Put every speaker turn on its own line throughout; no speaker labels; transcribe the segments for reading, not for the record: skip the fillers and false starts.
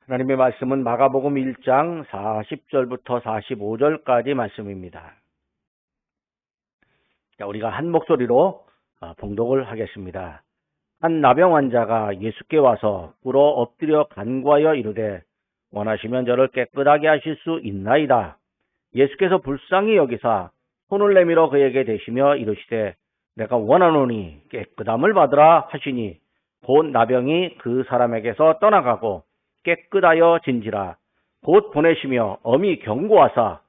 하나님의 말씀은 마가복음 1장 40절부터 45절까지 말씀입니다. 자, 우리가 한 목소리로 봉독을 하겠습니다. 한 나병 환자가 예수께 와서 꿇어 엎드려 간구하여 이르되 원하시면 저를 깨끗하게 하실 수 있나이다. 예수께서 불쌍히 여기사 손을 내밀어 그에게 대시며 이르시되 내가 원하노니 깨끗함을 받으라 하시니 곧 나병이 그 사람에게서 떠나가고 깨끗하여 진지라. 곧 보내시며 엄히 경고하사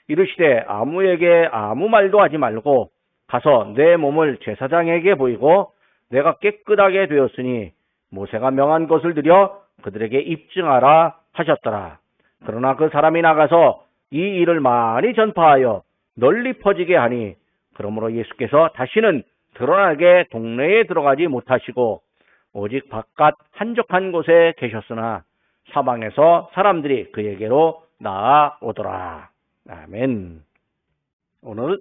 이르시되 아무에게 아무 말도 하지 말고 가서 내 몸을 제사장에게 보이고 내가 깨끗하게 되었으니 모세가 명한 것을 들여 그들에게 입증하라 하셨더라. 그러나 그 사람이 나가서 이 일을 많이 전파하여 널리 퍼지게 하니 그러므로 예수께서 다시는 드러나게 동네에 들어가지 못하시고 오직 바깥 한적한 곳에 계셨으나 사방에서 사람들이 그에게로 나아오더라. 아멘. 오늘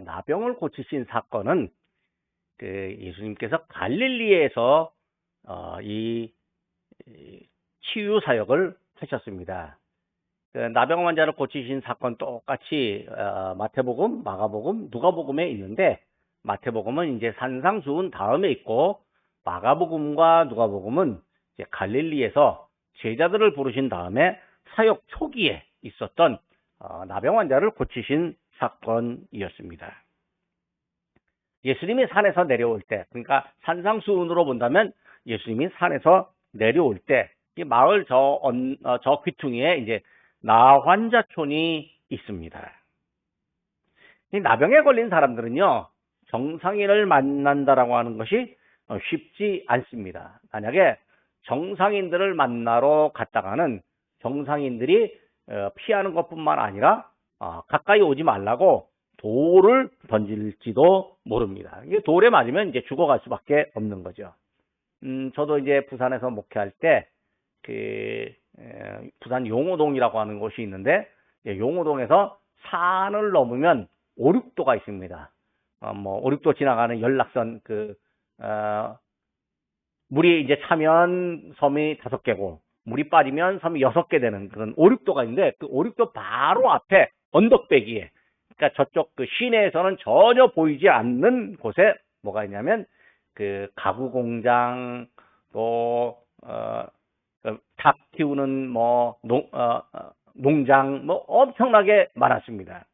나병을 고치신 사건은 예수님께서 갈릴리에서 이 치유 사역을 하셨습니다. 나병 환자를 고치신 사건 똑같이 마태복음, 마가복음, 누가복음에 있는데 마태복음은 이제 산상수훈 다음에 있고 마가복음과 누가복음은 이제 갈릴리에서 제자들을 부르신 다음에 사역 초기에 있었던 나병 환자를 고치신 사건이었습니다. 예수님이 산에서 내려올 때, 그러니까 산상수훈으로 본다면 예수님이 산에서 내려올 때 이 마을 저 귀퉁이에 이제 나환자촌이 있습니다. 이 나병에 걸린 사람들은요, 정상인을 만난다라고 하는 것이 쉽지 않습니다. 만약에 정상인들을 만나러 갔다가는 정상인들이 피하는 것뿐만 아니라 가까이 오지 말라고 돌을 던질지도 모릅니다. 이게 돌에 맞으면 이제 죽어갈 수밖에 없는 거죠. 저도 이제 부산에서 목회할 때 부산 용호동이라고 하는 곳이 있는데 용호동에서 산을 넘으면 오륙도가 있습니다. 5, 6도 지나가는 연락선 물이 이제 차면 섬이 5개고 물이 빠지면 섬이 6개 되는 그런 5, 6도가 있는데 그 5, 6도 바로 앞에 언덕배기에 그러니까 저쪽 시내에서는 전혀 보이지 않는 곳에 뭐가 있냐면 가구 공장 또 닭 키우는 농장 엄청나게 많았습니다.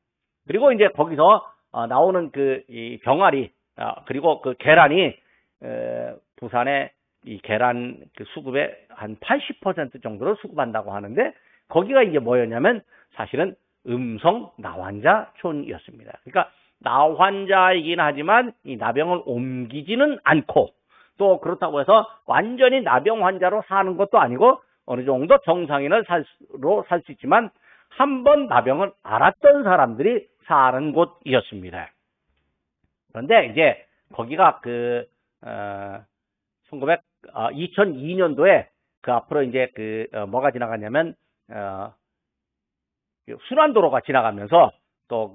그리고 이제 거기서 나오는 이 병아리 그리고 그 계란이 부산의 이 계란 수급의 한 80% 정도를 수급한다고 하는데 거기가 이제 뭐였냐면 사실은 음성 나환자촌이었습니다. 그러니까 나환자이긴 하지만 이 나병을 옮기지는 않고 또 그렇다고 해서 완전히 나병 환자로 사는 것도 아니고 어느 정도 정상인을 살 수 있지만 한 번 나병을 앓았던 사람들이 사는 곳이었습니다. 그런데 이제 거기가 2002년도에 그 앞으로 이제 뭐가 지나갔냐면 순환도로가 지나가면서 또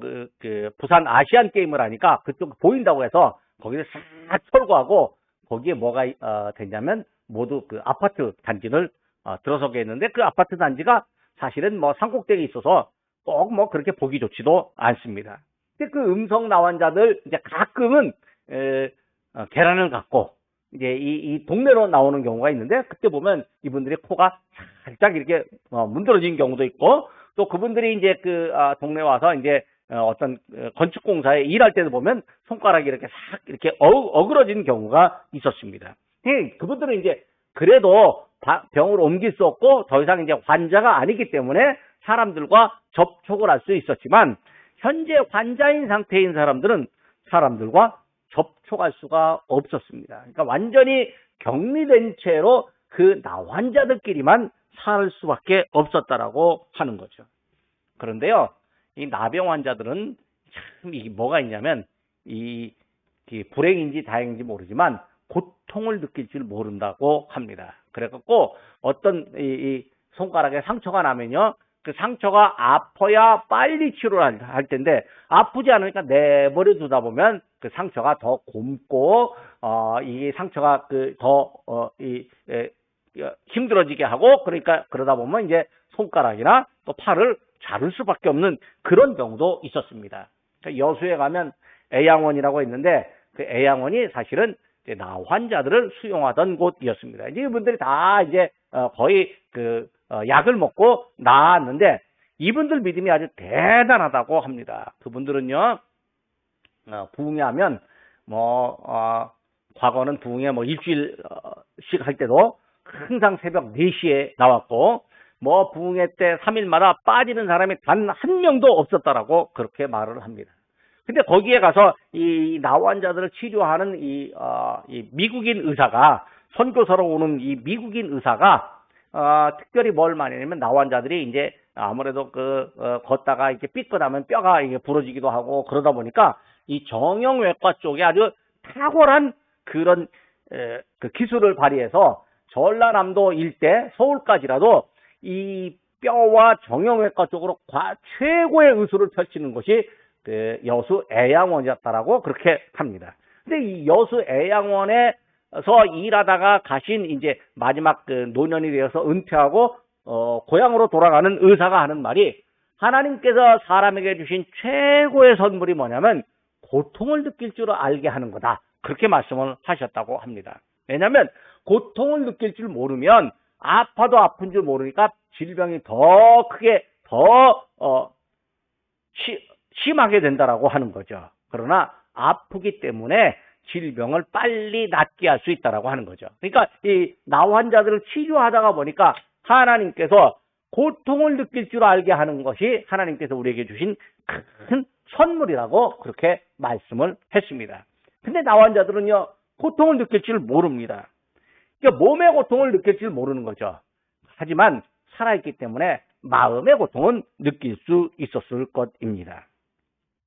부산 아시안 게임을 하니까 그쪽 보인다고 해서 거기를 싹 철거하고 거기에 뭐가 됐냐면 모두 아파트 단지를 들어서게 했는데 그 아파트 단지가 사실은 산꼭대기에 있어서 꼭 그렇게 보기 좋지도 않습니다. 근데 그 음성 나환자들 이제 가끔은 계란을 갖고 이제 이 동네로 나오는 경우가 있는데 그때 보면 이분들이 코가 살짝 이렇게 문드러진 경우도 있고 또 그분들이 이제 동네 와서 이제 어떤 건축공사에 일할 때도 보면 손가락이 이렇게 싹 이렇게 어그러진 경우가 있었습니다. 그분들은 이제 그래도 병을 옮길 수 없고 더 이상 이제 환자가 아니기 때문에 사람들과 접촉을 할 수 있었지만 현재 환자인 상태인 사람들은 사람들과 접촉할 수가 없었습니다. 그러니까 완전히 격리된 채로 그 나환자들끼리만 살 수밖에 없었다라고 하는 거죠. 그런데요, 이 나병 환자들은 참 이게 뭐가 있냐면 이 불행인지 다행인지 모르지만 고통을 느낄 줄 모른다고 합니다. 그래갖고 어떤 이 손가락에 상처가 나면요, 그 상처가 아파야 빨리 치료를 할 텐데 아프지 않으니까 내버려 두다 보면 그 상처가 더 곪고 이 상처가 더 힘들어지게 하고, 그러니까 그러다 보면 이제 손가락이나 또 팔을 자를 수밖에 없는 그런 경우도 있었습니다. 여수에 가면 애양원이라고 있는데 그 애양원이 사실은 이제 나 환자들을 수용하던 곳이었습니다. 이제 이분들이 다 이제 거의 약을 먹고 나았는데 이분들 믿음이 아주 대단하다고 합니다. 그분들은요, 부흥회하면 과거는 부흥회 일주일씩 할 때도 항상 새벽 4시에 나왔고, 부흥회 때 3일마다 빠지는 사람이 단 한 명도 없었다라고 그렇게 말을 합니다. 근데 거기에 가서 이 나환자들을 치료하는 이 미국인 의사가, 선교사로 오는 이 미국인 의사가 특별히 뭘 많이 하냐면 나환자들이 이제 아무래도 걷다가 이렇게 삐끗하면 뼈가 이게 부러지기도 하고 그러다 보니까 이 정형외과 쪽에 아주 탁월한 그런 그 기술을 발휘해서 전라남도 일대 서울까지라도 이 뼈와 정형외과 쪽으로 최고의 의술을 펼치는 것이 여수 애양원이었다라고 그렇게 합니다. 근데 이 여수 애양원에서 일하다가 가신 이제 마지막 노년이 되어서 은퇴하고 고향으로 돌아가는 의사가 하는 말이, 하나님께서 사람에게 주신 최고의 선물이 뭐냐면 고통을 느낄 줄 알게 하는 거다. 그렇게 말씀을 하셨다고 합니다. 왜냐하면 고통을 느낄 줄 모르면 아파도 아픈 줄 모르니까 질병이 더 크게 심하게 된다라고 하는 거죠. 그러나 아프기 때문에 질병을 빨리 낫게 할 수 있다라고 하는 거죠. 그러니까 이 나환자들을 치료하다가 보니까 하나님께서 고통을 느낄 줄 알게 하는 것이 하나님께서 우리에게 주신 큰 선물이라고 그렇게 말씀을 했습니다. 근데 나환자들은요, 고통을 느낄 줄 모릅니다. 그러니까 몸의 고통을 느낄 줄 모르는 거죠. 하지만 살아있기 때문에 마음의 고통은 느낄 수 있었을 것입니다.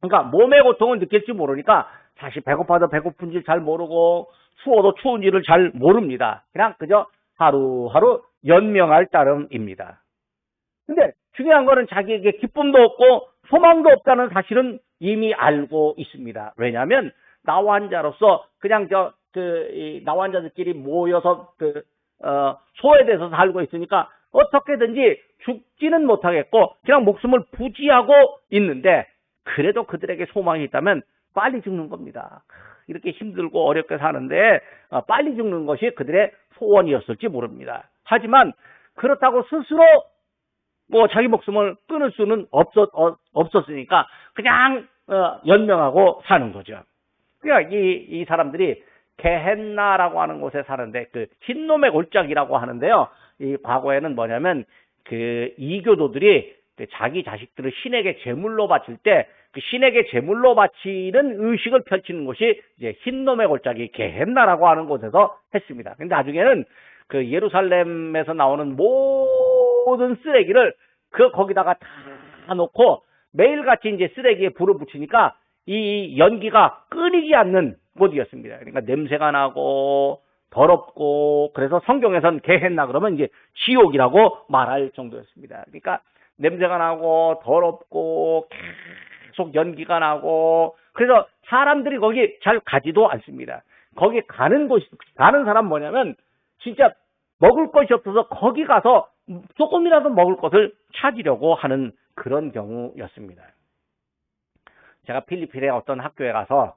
그러니까 몸의 고통을 느낄 줄 모르니까 사실 배고파도 배고픈 줄 잘 모르고 추워도 추운지를 잘 모릅니다. 그냥 그저 하루하루 연명할 따름입니다. 근데 중요한 거는 자기에게 기쁨도 없고 소망도 없다는 사실은 이미 알고 있습니다. 왜냐하면 나환자로서 그냥 이 나환자들끼리 모여서 소외돼서 살고 있으니까 어떻게든지 죽지는 못하겠고 그냥 목숨을 부지하고 있는데, 그래도 그들에게 소망이 있다면 빨리 죽는 겁니다. 이렇게 힘들고 어렵게 사는데 빨리 죽는 것이 그들의 소원이었을지 모릅니다. 하지만 그렇다고 스스로 자기 목숨을 끊을 수는 없었으니까 그냥 연명하고 사는 거죠. 그러니까 이 사람들이 게헨나라고 하는 곳에 사는데 흰놈의 골짜기라고 하는데요. 이 과거에는 뭐냐면 이교도들이 자기 자식들을 신에게 제물로 바칠 때 그 신에게 제물로 바치는 의식을 펼치는 곳이 이제 흰놈의 골짜기 게헨나라고 하는 곳에서 했습니다. 근데 나중에는 예루살렘에서 나오는 모든 쓰레기를 거기다가 다 놓고 매일같이 이제 쓰레기에 불을 붙이니까 이 연기가 끊이지 않는 곳이었습니다. 그러니까 냄새가 나고 더럽고, 그래서 성경에서는 게헨나 그러면 이제 지옥이라고 말할 정도였습니다. 그러니까 냄새가 나고 더럽고 계속 연기가 나고, 그래서 사람들이 거기 잘 가지도 않습니다. 거기 가는 사람 뭐냐면 진짜 먹을 것이 없어서 거기 가서 조금이라도 먹을 것을 찾으려고 하는 그런 경우였습니다. 제가 필리핀의 어떤 학교에 가서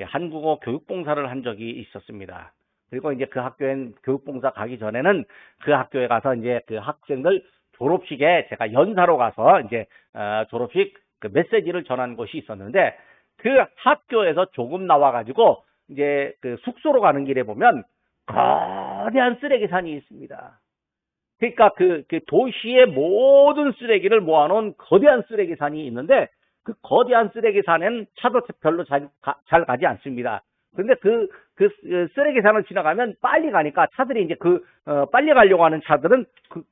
한국어 교육봉사를 한 적이 있었습니다. 그리고 이제 그 학교엔 교육봉사 가기 전에는 그 학교에 가서 이제 그 학생들 졸업식에 제가 연사로 가서 이제 졸업식 메시지를 전한 곳이 있었는데, 그 학교에서 조금 나와가지고 이제 숙소로 가는 길에 보면 거대한 쓰레기산이 있습니다. 그러니까 그 도시의 모든 쓰레기를 모아놓은 거대한 쓰레기산이 있는데, 그 거대한 쓰레기산에는 차도 별로 잘 가지 않습니다. 그런데 그 쓰레기산을 지나가면 빨리 가니까 차들이 이제 빨리 가려고 하는 차들은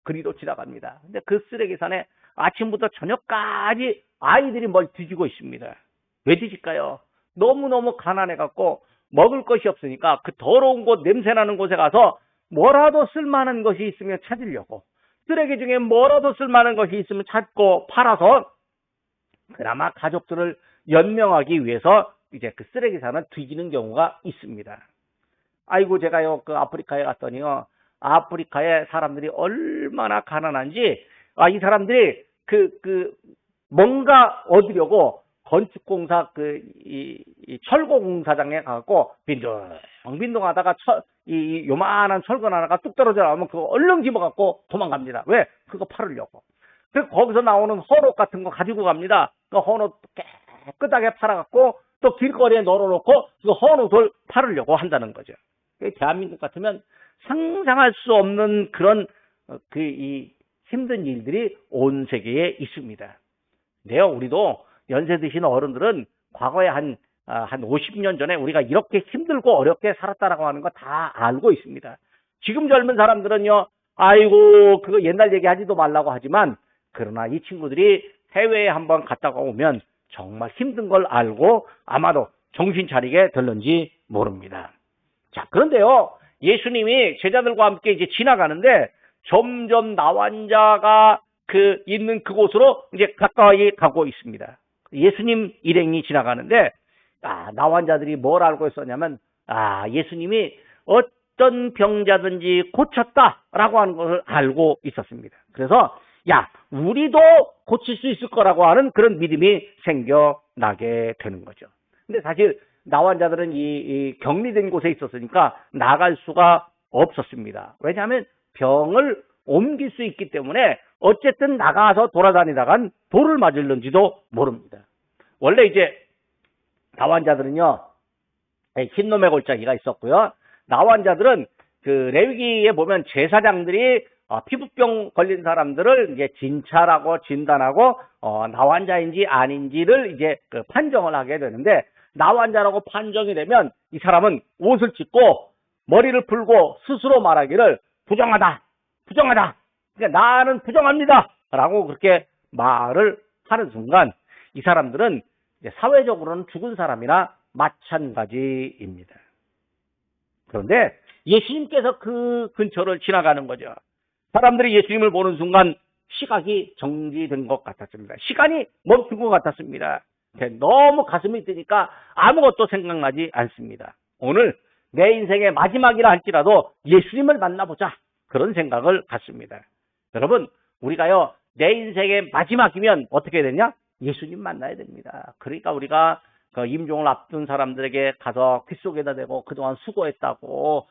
그리로 지나갑니다. 근데 그 쓰레기산에 아침부터 저녁까지 아이들이 뭘 뒤지고 있습니다. 왜 뒤질까요? 너무너무 가난해갖고 먹을 것이 없으니까 그 더러운 곳, 냄새나는 곳에 가서 뭐라도 쓸만한 것이 있으면 찾으려고, 쓰레기 중에 뭐라도 쓸만한 것이 있으면 찾고 팔아서 그나마 가족들을 연명하기 위해서 이제 그 쓰레기산을 뒤지는 경우가 있습니다. 아이고, 제가요, 아프리카에 갔더니요, 아프리카의 사람들이 얼마나 가난한지, 이 사람들이 뭔가 얻으려고 건축공사 이 철거공사장에 가고 빈둥빈둥하다가 요만한 철근 하나가 뚝 떨어져 나오면 그거 얼른 집어갖고 도망갑니다. 왜? 그거 팔으려고. 그 거기서 나오는 헌옷 같은 거 가지고 갑니다. 그 헌옷 깨끗하게 팔아갖고 또 길거리에 널어놓고 그 헌옷을 팔으려고 한다는 거죠. 대한민국 같으면 상상할 수 없는 그런 이 힘든 일들이 온 세계에 있습니다. 네요, 우리도 연세 드신 어른들은 과거에 한 50년 전에 우리가 이렇게 힘들고 어렵게 살았다라고 하는 거 다 알고 있습니다. 지금 젊은 사람들은요, 아이고, 그거 옛날 얘기 하지도 말라고 하지만, 그러나 이 친구들이 해외에 한번 갔다가 오면 정말 힘든 걸 알고 아마도 정신 차리게 될는지 모릅니다. 자, 그런데요, 예수님이 제자들과 함께 이제 지나가는데 점점 나환자가 있는 그곳으로 이제 가까이 가고 있습니다. 예수님 일행이 지나가는데, 나환자들이 뭘 알고 있었냐면, 예수님이 어떤 병자든지 고쳤다라고 하는 것을 알고 있었습니다. 그래서, 우리도 고칠 수 있을 거라고 하는 그런 믿음이 생겨나게 되는 거죠. 근데 사실, 나환자들은 이 격리된 곳에 있었으니까 나갈 수가 없었습니다. 왜냐하면 병을 옮길 수 있기 때문에 어쨌든 나가서 돌아다니다간 돌을 맞을는지도 모릅니다. 원래 이제 나환자들은요, 흰놈의 골짜기가 있었고요. 나환자들은 레위기에 보면 제사장들이 피부병 걸린 사람들을 이제 진찰하고 진단하고 나환자인지 아닌지를 이제 판정을 하게 되는데, 나환자라고 판정이 되면 이 사람은 옷을 찢고 머리를 풀고 스스로 말하기를 부정하다. 그러니까 나는 부정합니다. 라고 그렇게 말을 하는 순간 이 사람들은 이제 사회적으로는 죽은 사람이나 마찬가지입니다. 그런데 예수님께서 그 근처를 지나가는 거죠. 사람들이 예수님을 보는 순간 시각이 정지된 것 같았습니다. 시간이 멈춘 것 같았습니다. 너무 가슴이 뜨니까 아무것도 생각나지 않습니다. 오늘 내 인생의 마지막이라 할지라도 예수님을 만나보자, 그런 생각을 갖습니다. 여러분, 우리가요, 내 인생의 마지막이면 어떻게 되냐? 예수님 만나야 됩니다. 그러니까 우리가 임종을 앞둔 사람들에게 가서 귓속에다 대고 그동안 수고했다고,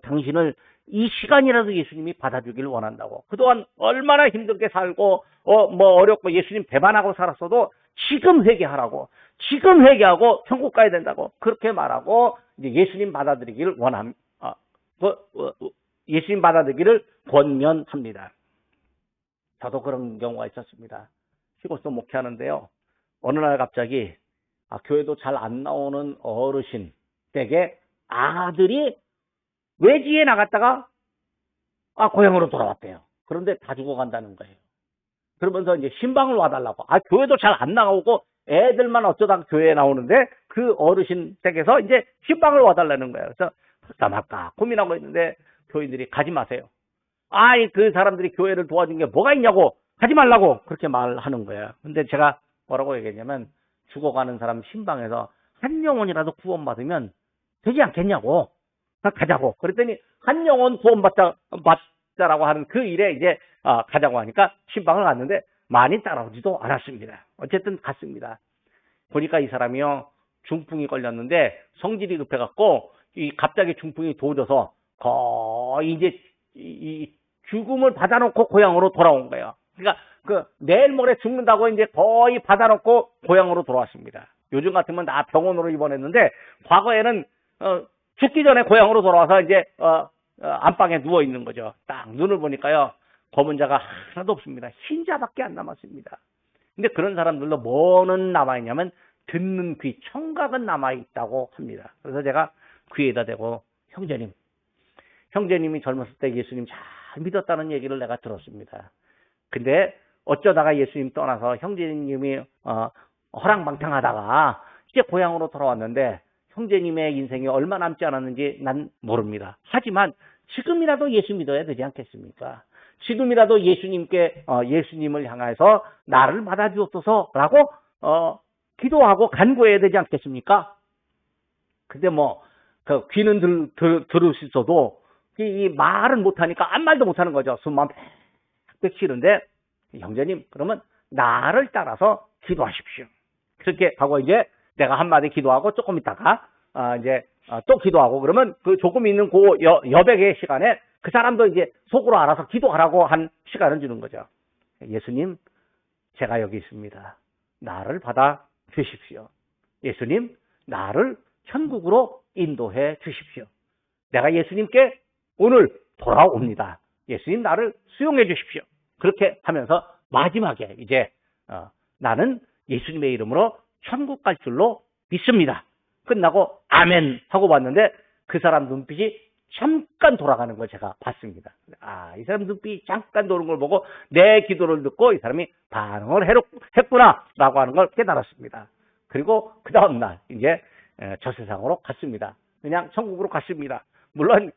당신을 이 시간이라도 예수님이 받아주길 원한다고, 그동안 얼마나 힘들게 살고 어렵고 예수님 배반하고 살았어도 지금 회개하라고, 지금 회개하고 천국 가야 된다고 그렇게 말하고 이제 예수님 받아들이기를 예수님 받아들이기를 권면합니다. 저도 그런 경우가 있었습니다. 시골서 목회하는데요, 어느 날 갑자기 교회도 잘 안 나오는 어르신 댁에 아들이 외지에 나갔다가 고향으로 돌아왔대요. 그런데 다 죽어간다는 거예요. 그러면서 이제 신방을 와달라고. 교회도 잘 안 나오고 애들만 어쩌다 교회에 나오는데 그 어르신 댁에서 이제 신방을 와달라는 거예요. 그래서 말까 고민하고 있는데 교인들이 가지 마세요. 그 사람들이 교회를 도와준 게 뭐가 있냐고, 가지 말라고 그렇게 말하는 거예요. 근데 제가 뭐라고 얘기했냐면, 죽어가는 사람 신방에서 한 영혼이라도 구원받으면 되지 않겠냐고, 가자고. 그랬더니 한 영혼 구원받자라고 하는 그 일에 이제 가자고 하니까 신방을 갔는데 많이 따라오지도 않았습니다. 어쨌든 갔습니다. 보니까 이 사람이요, 중풍이 걸렸는데 성질이 급해갖고 갑자기 중풍이 도져서 거의 이제 이 죽음을 받아놓고 고향으로 돌아온 거예요. 그러니까 내일 모레 죽는다고 이제 거의 받아놓고 고향으로 돌아왔습니다. 요즘 같으면 다 병원으로 입원했는데 과거에는 죽기 전에 고향으로 돌아와서 이제 안방에 누워 있는 거죠. 딱 눈을 보니까요, 검은 자가 하나도 없습니다. 흰 자밖에 안 남았습니다. 근데 그런 사람들도 뭐는 남아있냐면 듣는 귀, 청각은 남아있다고 합니다. 그래서 제가 귀에다 대고, 형제님이 젊었을 때 예수님 잘 믿었다는 얘기를 내가 들었습니다. 근데 어쩌다가 예수님 떠나서 형제님이 허랑방탕하다가 이제 고향으로 돌아왔는데 형제님의 인생이 얼마 남지 않았는지 난 모릅니다. 하지만 지금이라도 예수 믿어야 되지 않겠습니까? 지금이라도 예수님을 향해서 나를 받아주옵소서라고 기도하고 간구해야 되지 않겠습니까? 근데 귀는 들을 수 있어도 이 말은 못하니까 아무 말도 못하는 거죠. 숨만 빽빽 쉬는데 형제님 그러면 나를 따라서 기도하십시오. 그렇게 하고 이제 내가 한마디 기도하고 조금 있다가 또 기도하고 그러면 그 조금 있는 그 여백의 시간에 그 사람도 이제 속으로 알아서 기도하라고 한 시간을 주는 거죠. 예수님 제가 여기 있습니다. 나를 받아 주십시오. 예수님 나를 천국으로 인도해 주십시오. 내가 예수님께 오늘 돌아옵니다. 예수님 나를 수용해 주십시오. 그렇게 하면서 마지막에 이제 나는 예수님의 이름으로 천국 갈 줄로 믿습니다. 끝나고 아멘 하고 봤는데 그 사람 눈빛이 잠깐 돌아가는 걸 제가 봤습니다. 이 사람 눈빛이 잠깐 도는 걸 보고 내 기도를 듣고 이 사람이 반응을 했구나라고 하는 걸 깨달았습니다. 그리고 그 다음날 이제 저 세상으로 갔습니다. 그냥 천국으로 갔습니다. 물론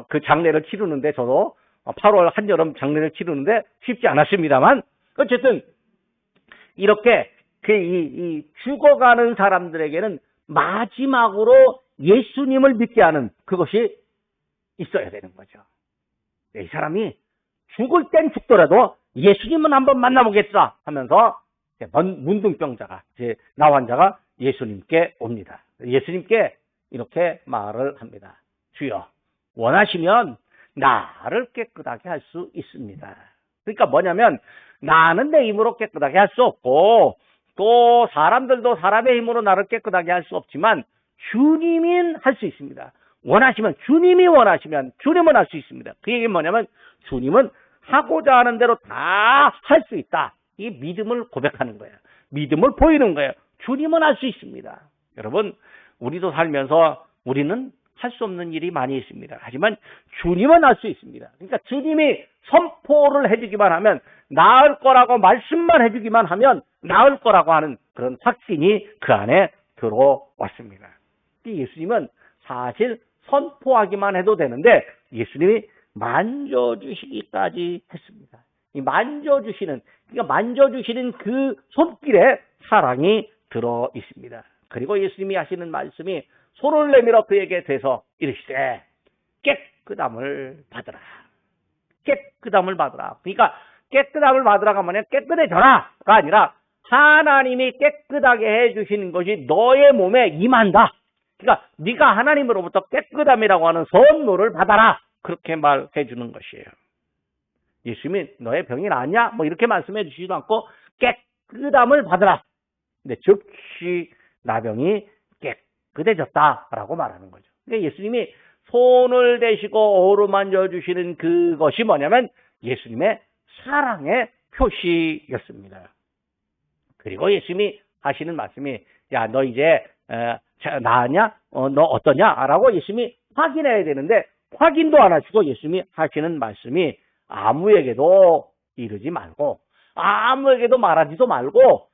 그 장례를 치르는데 저도 8월 한여름 장례를 치르는데 쉽지 않았습니다만 어쨌든 이렇게 이 죽어가는 사람들에게는 마지막으로 예수님을 믿게 하는 그것이 있어야 되는 거죠. 이 사람이 죽을 땐 죽더라도 예수님은 한번 만나보겠다 하면서 문둥병자가 나 환자가 예수님께 옵니다. 예수님께 이렇게 말을 합니다. 주여 원하시면 나를 깨끗하게 할 수 있습니다. 그러니까 뭐냐면 나는 내 힘으로 깨끗하게 할 수 없고 또 사람들도 사람의 힘으로 나를 깨끗하게 할 수 없지만 주님이 할 수 있습니다. 원하시면 주님이 원하시면 주님은 할 수 있습니다. 그 얘기는 뭐냐면 주님은 하고자 하는 대로 다 할 수 있다. 이 믿음을 고백하는 거예요. 믿음을 보이는 거예요. 주님은 할 수 있습니다. 여러분 우리도 살면서 우리는 할 수 없는 일이 많이 있습니다. 하지만 주님은 할 수 있습니다. 그러니까 주님이 선포를 해주기만 하면 나을 거라고 말씀만 해주기만 하면 나을 거라고 하는 그런 확신이 그 안에 들어왔습니다. 예수님은 사실 선포하기만 해도 되는데 예수님이 만져주시기까지 했습니다. 이 만져주시는 그 손길에 사랑이 들어 있습니다. 그리고 예수님이 하시는 말씀이 손을 내밀어 그에게 대서 이르시되 깨끗함을 받으라. 깨끗함을 받으라. 그러니까 깨끗함을 받으라가 뭐냐 깨끗해져라가 아니라 하나님이 깨끗하게 해주시는 것이 너의 몸에 임한다. 그러니까 네가 하나님으로부터 깨끗함이라고 하는 선물을 받아라. 그렇게 말해 주는 것이에요. 예수님이 너의 병이 나았냐? 이렇게 말씀해 주시지도 않고 깨끗함을 받으라. 근데 즉시 나병이 깨끗해졌다라고 말하는 거죠. 그러니까 예수님이 손을 대시고 어루만져 주시는 그것이 뭐냐면 예수님의 사랑의 표시였습니다. 그리고 예수님이 하시는 말씀이 야, 너 이제 나았냐? 너 어떠냐? 라고 예수님이 확인해야 되는데 확인도 안 하시고 예수님이 하시는 말씀이 아무에게도 이르지 말고 아무에게도 말하지도 말고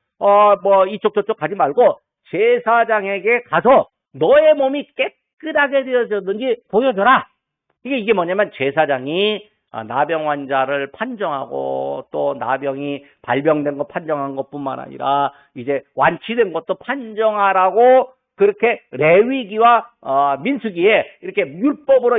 이쪽 저쪽 가지 말고 제사장에게 가서 너의 몸이 깨끗하게 되어졌는지 보여줘라. 이게 뭐냐면 제사장이 나병 환자를 판정하고 또 나병이 발병된 거 판정한 것뿐만 아니라 이제 완치된 것도 판정하라고 그렇게 레위기와 민수기에 이렇게 율법으로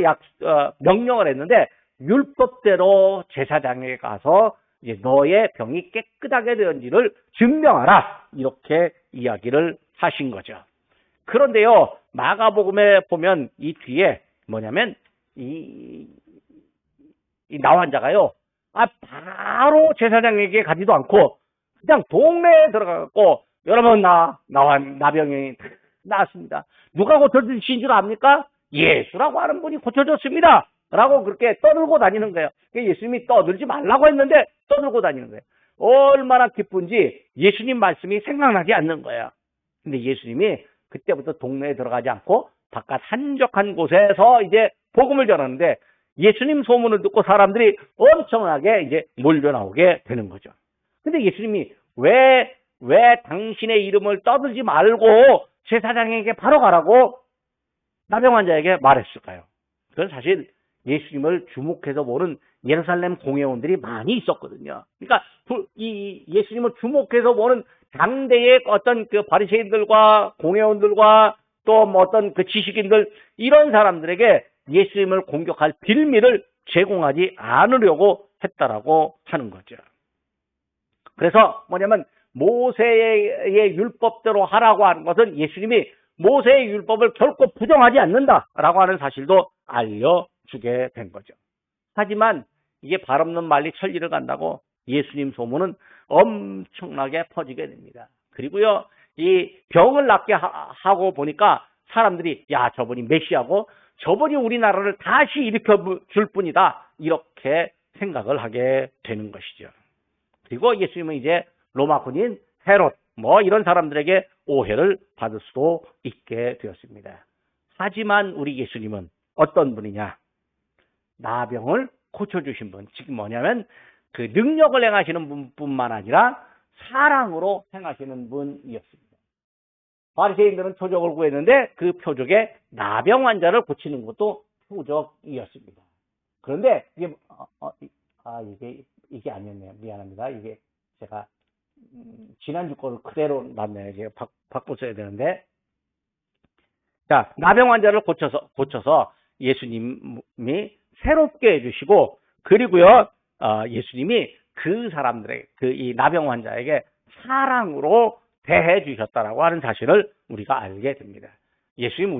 명령을 했는데 율법대로 제사장에게 가서 이제 너의 병이 깨끗하게 되었는지를 증명하라. 이렇게 이야기를 하신 거죠. 그런데요, 마가복음에 보면 이 뒤에 뭐냐면 이 나환자가요, 바로 제사장에게 가지도 않고 그냥 동네에 들어가고 여러분 나병이 나았습니다. 누가 고쳐주신 줄 압니까? 예수라고 하는 분이 고쳐줬습니다. 라고 그렇게 떠들고 다니는 거예요. 예수님이 떠들지 말라고 했는데 떠들고 다니는 거예요. 얼마나 기쁜지 예수님 말씀이 생각나지 않는 거예요. 근데 예수님이 그때부터 동네에 들어가지 않고 바깥 한적한 곳에서 이제 복음을 전하는데 예수님 소문을 듣고 사람들이 엄청나게 이제 몰려 나오게 되는 거죠. 근데 예수님이 왜 당신의 이름을 떠들지 말고 제사장에게 바로 가라고 나병 환자에게 말했을까요? 그건 사실 예수님을 주목해서 보는 예루살렘 공회원들이 많이 있었거든요. 그러니까 이 예수님을 주목해서 보는 당대의 어떤 그 바리새인들과 공회원들과 또 어떤 그 지식인들 이런 사람들에게 예수님을 공격할 빌미를 제공하지 않으려고 했다라고 하는 거죠. 그래서 뭐냐면 모세의 율법대로 하라고 하는 것은 예수님이 모세의 율법을 결코 부정하지 않는다라고 하는 사실도 알려주게 된 거죠. 하지만 이게 발 없는 말이 천리를 간다고 예수님 소문은 엄청나게 퍼지게 됩니다. 그리고요, 이 병을 낫게 하고 보니까 사람들이 야, 저분이 메시아고 저분이 우리나라를 다시 일으켜 줄 뿐이다, 이렇게 생각을 하게 되는 것이죠. 그리고 예수님은 이제 로마 군인 헤롯 이런 사람들에게 오해를 받을 수도 있게 되었습니다. 하지만 우리 예수님은 어떤 분이냐? 나병을 고쳐주신 분. 지금 뭐냐면 그 능력을 행하시는 분뿐만 아니라 사랑으로 행하시는 분이었습니다. 바리새인들은 표적을 구했는데 그 표적에 나병 환자를 고치는 것도 표적이었습니다. 그런데 이게 아니었네요. 미안합니다. 이게 제가 지난주 거를 그대로 놨네요. 이제 바꿔줘야 되는데. 자, 나병 환자를 고쳐서 예수님이 새롭게 해주시고, 그리고요, 예수님이 그 사람들에게, 이 나병 환자에게 사랑으로 대해 주셨다라고 하는 사실을 우리가 알게 됩니다. 예수님,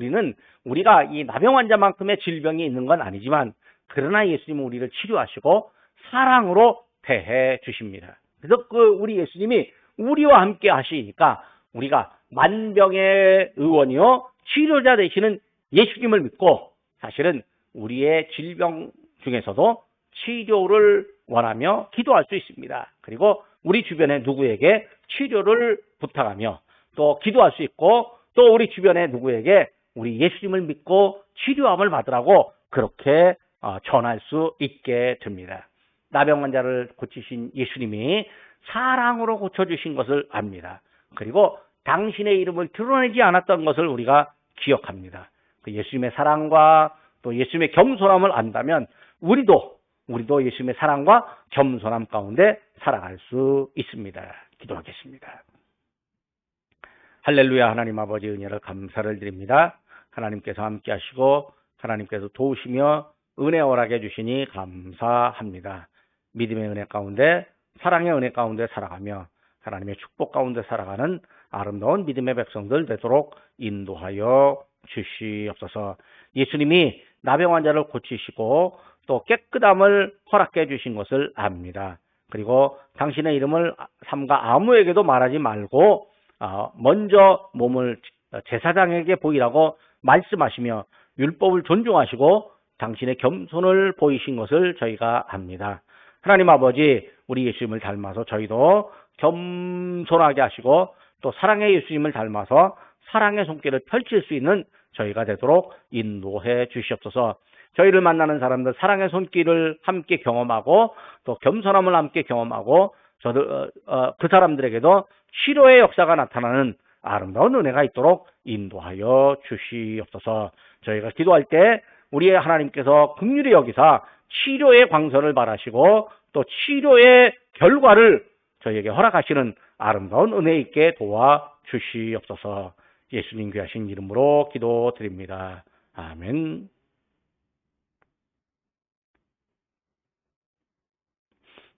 우리가 이 나병 환자만큼의 질병이 있는 건 아니지만, 그러나 예수님은 우리를 치료하시고 사랑으로 대해 주십니다. 그래서 우리 예수님이 우리와 함께 하시니까 우리가 만병의 의원이요 치료자 되시는 예수님을 믿고 사실은 우리의 질병 중에서도 치료를 원하며 기도할 수 있습니다. 그리고 우리 주변에 누구에게 치료를 부탁하며 또 기도할 수 있고, 또 우리 주변에 누구에게 우리 예수님을 믿고 치료함을 받으라고 그렇게 전할 수 있게 됩니다. 나병 환자를 고치신 예수님이 사랑으로 고쳐주신 것을 압니다. 그리고 당신의 이름을 드러내지 않았던 것을 우리가 기억합니다. 그 예수님의 사랑과 또 예수님의 겸손함을 안다면 우리도 예수님의 사랑과 겸손함 가운데 살아갈 수 있습니다. 기도하겠습니다. 할렐루야. 하나님 아버지, 은혜를 감사를 드립니다. 하나님께서 함께 하시고 하나님께서 도우시며 은혜 허락해 주시니 감사합니다. 믿음의 은혜 가운데, 사랑의 은혜 가운데 살아가며 하나님의 축복 가운데 살아가는 아름다운 믿음의 백성들 되도록 인도하여 주시옵소서. 예수님이 나병 환자를 고치시고 또 깨끗함을 허락해 주신 것을 압니다. 그리고 당신의 이름을 삼가 아무에게도 말하지 말고 먼저 몸을 제사장에게 보이라고 말씀하시며 율법을 존중하시고 당신의 겸손을 보이신 것을 저희가 압니다. 하나님 아버지, 우리 예수님을 닮아서 저희도 겸손하게 하시고 또 사랑의 예수님을 닮아서 사랑의 손길을 펼칠 수 있는 저희가 되도록 인도해 주시옵소서. 저희를 만나는 사람들 사랑의 손길을 함께 경험하고 또 겸손함을 함께 경험하고 그 사람들에게도 치료의 역사가 나타나는 아름다운 은혜가 있도록 인도하여 주시옵소서. 저희가 기도할 때 우리의 하나님께서 긍휼히 여기사 치료의 광선을 바라시고 또 치료의 결과를 저희에게 허락하시는 아름다운 은혜 있게 도와 주시옵소서. 예수님 귀하신 이름으로 기도드립니다. 아멘.